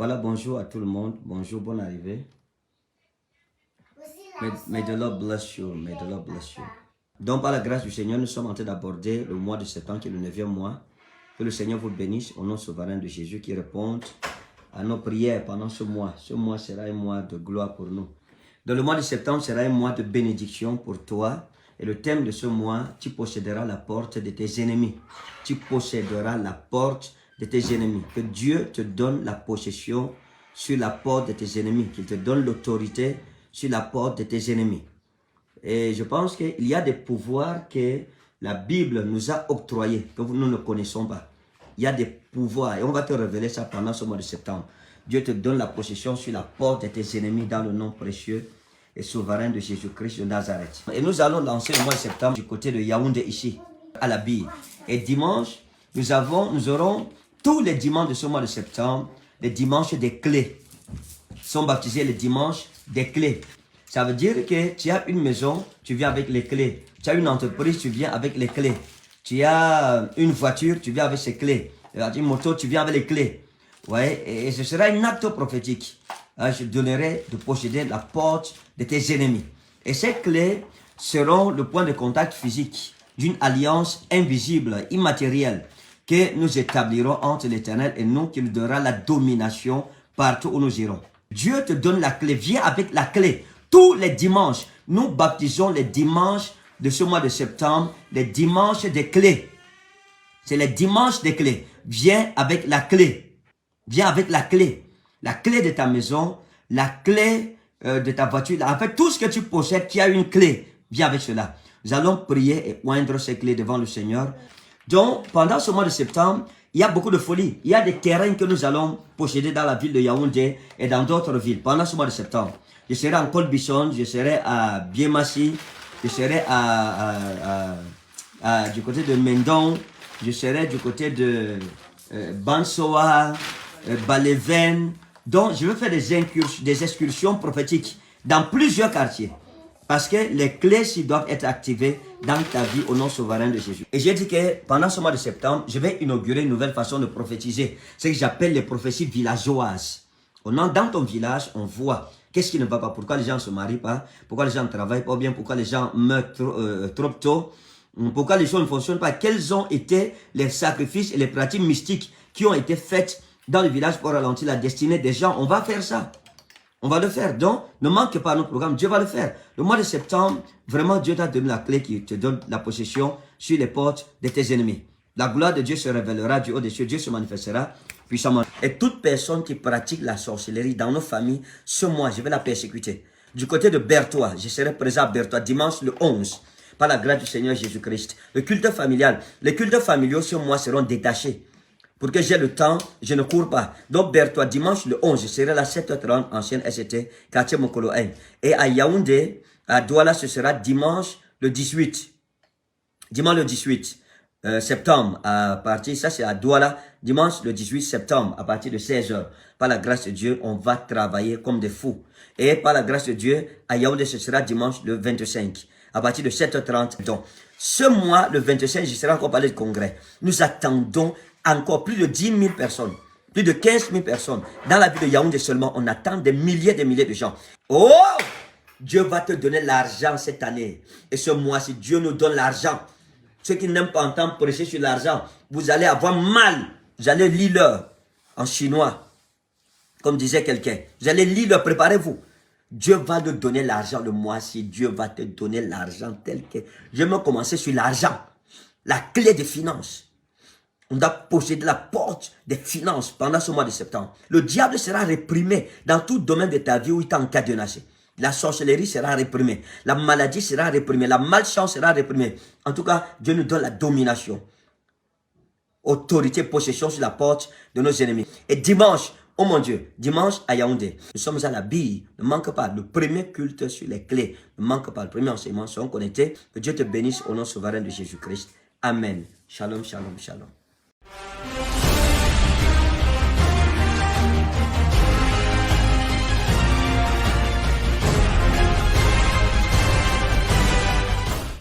Voilà, bonjour à tout le monde. Bonjour, bonne arrivée. May the Lord bless you. May the Lord bless you. Donc, par la grâce du Seigneur, nous sommes en train d'aborder le mois de septembre, qui est le 9e mois. Que le Seigneur vous bénisse au nom souverain de Jésus, qui réponde à nos prières pendant ce mois. Ce mois sera un mois de gloire pour nous. Donc, le mois de septembre sera un mois de bénédiction pour toi. Et le thème de ce mois, tu posséderas la porte de tes ennemis. Tu posséderas la porte de tes ennemis. Que Dieu te donne la possession sur la porte de tes ennemis. Qu'il te donne l'autorité sur la porte de tes ennemis. Et je pense qu'il y a des pouvoirs que la Bible nous a octroyés, que nous ne connaissons pas. Il y a des pouvoirs, et on va te révéler ça pendant ce mois de septembre. Dieu te donne la possession sur la porte de tes ennemis dans le nom précieux et souverain de Jésus-Christ de Nazareth. Et nous allons lancer le mois de septembre du côté de Yaoundé ici, à la bille. Et dimanche, nous aurons tous les dimanches de ce mois de septembre, les dimanches des clés. Ils sont baptisés les dimanches des clés. Ça veut dire que tu as une maison, tu viens avec les clés. Tu as une entreprise, tu viens avec les clés. Tu as une voiture, tu viens avec ses clés. Une moto, tu viens avec les clés. Ouais, et ce sera un acte prophétique. Je donnerai de posséder la porte de tes ennemis. Et ces clés seront le point de contact physique d'une alliance invisible, immatérielle, que nous établirons entre l'Éternel et nous, qui nous donnera la domination partout où nous irons. Dieu te donne la clé, viens avec la clé. Tous les dimanches, nous baptisons les dimanches de ce mois de septembre, les dimanches des clés. C'est les dimanches des clés. Viens avec la clé. Viens avec la clé. La clé de ta maison, la clé de ta voiture. En fait, tout ce que tu possèdes qui a une clé, viens avec cela. Nous allons prier et oindre ces clés devant le Seigneur. Donc, pendant ce mois de septembre, il y a beaucoup de folie. Il y a des terrains que nous allons posséder dans la ville de Yaoundé et dans d'autres villes pendant ce mois de septembre. Je serai en Côte-Bisson, je serai à Biémassi, je serai du côté de Mendon, je serai du côté de Bansoa, Baléven. Donc, je vais faire des excursions prophétiques dans plusieurs quartiers. Parce que les clés doivent être activées dans ta vie au nom souverain de Jésus. Et j'ai dit que pendant ce mois de septembre, je vais inaugurer une nouvelle façon de prophétiser. Ce que j'appelle les prophéties villageoises. Dans ton village, on voit qu'est-ce qui ne va pas, pourquoi les gens ne se marient pas, pourquoi les gens ne travaillent pas bien, pourquoi les gens meurent trop tôt, pourquoi les choses ne fonctionnent pas, quels ont été les sacrifices et les pratiques mystiques qui ont été faites dans le village pour ralentir la destinée des gens. On va faire ça. On va le faire. Donc, ne manque pas à notre programme. Dieu va le faire. Le mois de septembre, vraiment, Dieu t'a donné la clé qui te donne la possession sur les portes de tes ennemis. La gloire de Dieu se révélera du haut des cieux. Dieu se manifestera puissamment. Et toute personne qui pratique la sorcellerie dans nos familles, ce mois, je vais la persécuter. Du côté de Berthois, je serai présent à Berthois dimanche le 11. Par la grâce du Seigneur Jésus-Christ. Le culte familial. Les cultes familiaux, ce mois, seront détachés. Pour que j'ai le temps, je ne cours pas. Donc, Berthois, dimanche le 11, je serai là à 7h30, ancienne SCT, quartier Mokolo 1. Et à Yaoundé, à Douala, ce sera dimanche le 18. Dimanche le 18 septembre, à partir, ça c'est à Douala, dimanche le 18 septembre, à partir de 16h. Par la grâce de Dieu, on va travailler comme des fous. Et par la grâce de Dieu, à Yaoundé, ce sera dimanche le 25, à partir de 7h30. Donc, ce mois, le 25, je serai encore parlé de congrès. Nous attendons encore plus de 10 000 personnes, plus de 15 000 personnes. Dans la ville de Yaoundé seulement, on attend des milliers de gens. Oh! Dieu va te donner l'argent cette année. Et ce mois-ci, Dieu nous donne l'argent. Ceux qui n'aiment pas entendre prêcher sur l'argent, vous allez avoir mal. Vous allez lire en chinois, comme disait quelqu'un. Vous allez lire, préparez-vous. Dieu va te donner l'argent le mois-ci. Dieu va te donner l'argent tel que... Je vais commencer sur l'argent. La clé des finances. On doit posséder la porte des finances pendant ce mois de septembre. Le diable sera réprimé dans tout domaine de ta vie où il t'a encadenassé. La sorcellerie sera réprimée. La maladie sera réprimée. La malchance sera réprimée. En tout cas, Dieu nous donne la domination. Autorité, possession sur la porte de nos ennemis. Et dimanche, oh mon Dieu, dimanche à Yaoundé, nous sommes à la bille. Ne manque pas le premier culte sur les clés. Ne manque pas le premier enseignement. Soyons connectés. Que Dieu te bénisse au nom souverain de Jésus-Christ. Amen. Shalom, shalom, shalom.